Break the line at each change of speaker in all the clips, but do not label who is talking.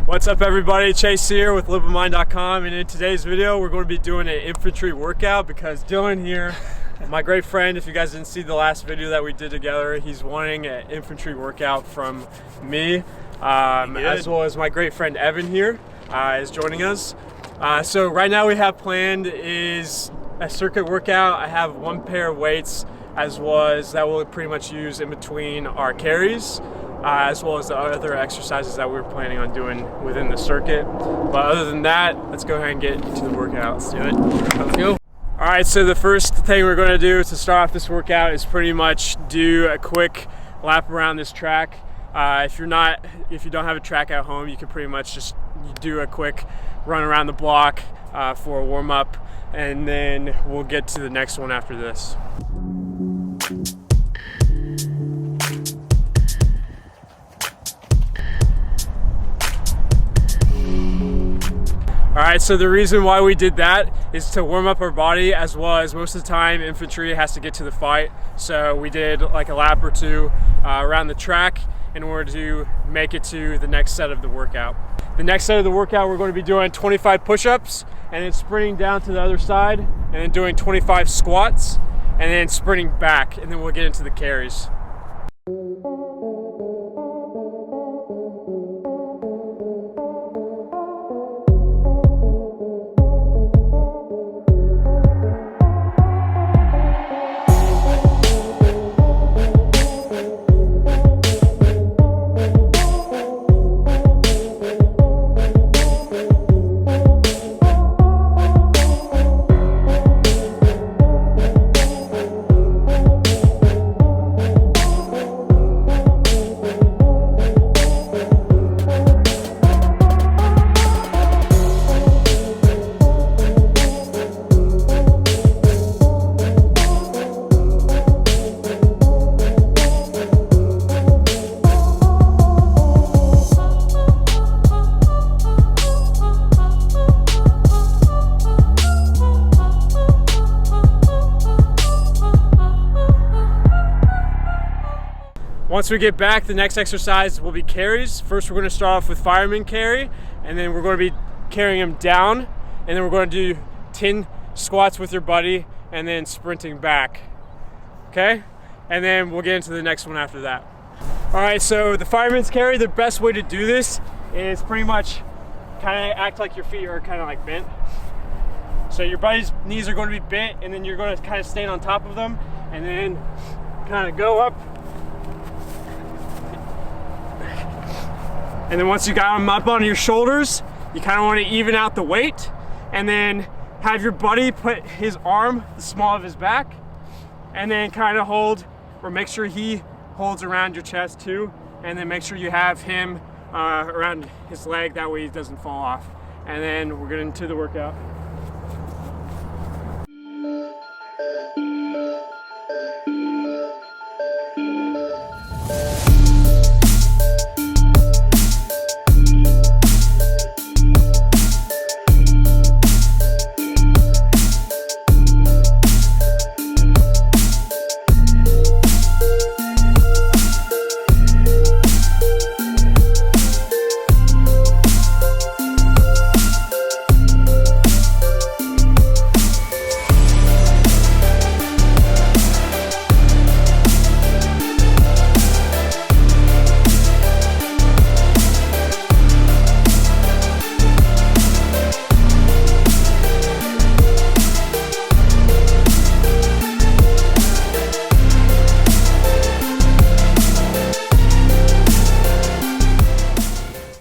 What's up everybody, Chase here with LiveWithMind.com, and in today's video we're going to be doing an infantry workout because Dylan here, my great friend, if you guys didn't see the last video that we did together, he's wanting an infantry workout from me, as well as my great friend Evan here is joining us. So right now we have planned is a circuit workout. I have one pair of weights as well as that we'll pretty much use in between our carries. As well as the other exercises that we were planning on doing within the circuit. But other than that, let's go ahead and get into the workout. Let's do it. Let's go. All right, so the first thing we're going to do to start off this workout is pretty much do a quick lap around this track. If you don't have a track at home, you can pretty much just do a quick run around the block for a warm up, and then we'll get to the next one after this. All right, so the reason why we did that is to warm up our body, as well as most of the time infantry has to get to the fight. So we did like a lap or two around the track in order to make it to the next set of the workout. The next set of the workout, we're going to be doing 25 push-ups and then sprinting down to the other side and then doing 25 squats and then sprinting back, and then we'll get into the carries. Once we get back, the next exercise will be carries. First, we're going to start off with fireman carry, and then we're going to be carrying him down, and then we're going to do 10 squats with your buddy, and then sprinting back. Okay? And then we'll get into the next one after that. All right, so the fireman's carry, the best way to do this is pretty much kind of act like your feet are kind of like bent. So your buddy's knees are going to be bent, and then you're going to kind of stand on top of them, and then kind of go up. And then once you got them up on your shoulders, you kind of want to even out the weight, and then have your buddy put his arm the small of his back, and then kind of hold, or make sure he holds around your chest too, and then make sure you have him around his leg, that way he doesn't fall off. And then we're getting into the workout.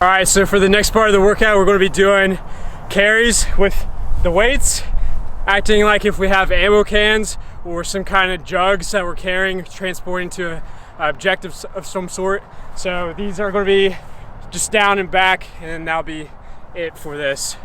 All right, so for the next part of the workout, we're going to be doing carries with the weights, acting like if we have ammo cans or some kind of jugs that we're carrying, transporting to an objective of some sort. So these are going to be just down and back, and that'll be it for this.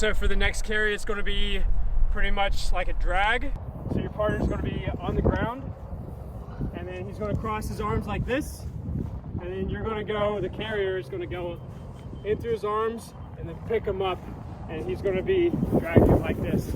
So for the next carry, it's going to be pretty much like a drag. So your partner's going to be on the ground, and then he's going to cross his arms like this, and then you're going to go, the carrier is going to go in through his arms and then pick him up, and he's going to be dragging like this.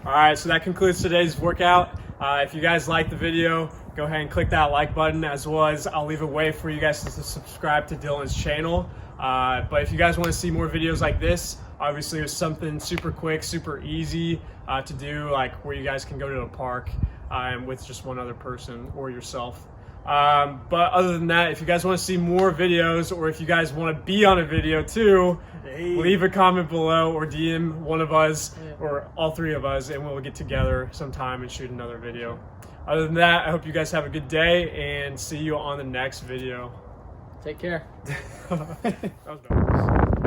Alright, so that concludes today's workout. If you guys liked the video, go ahead and click that like button, as well as I'll leave a way for you guys to subscribe to Dylan's channel. But if you guys want to see more videos like this, obviously there's something super quick, super easy to do, like where you guys can go to the park with just one other person or yourself. But other than that, if you guys want to see more videos, or if you guys want to be on a video too, leave a comment below or DM one of us or all three of us, and we'll get together sometime and shoot another video. Other than that, I hope you guys have a good day and see you on the next video.
Take care.
That was bad.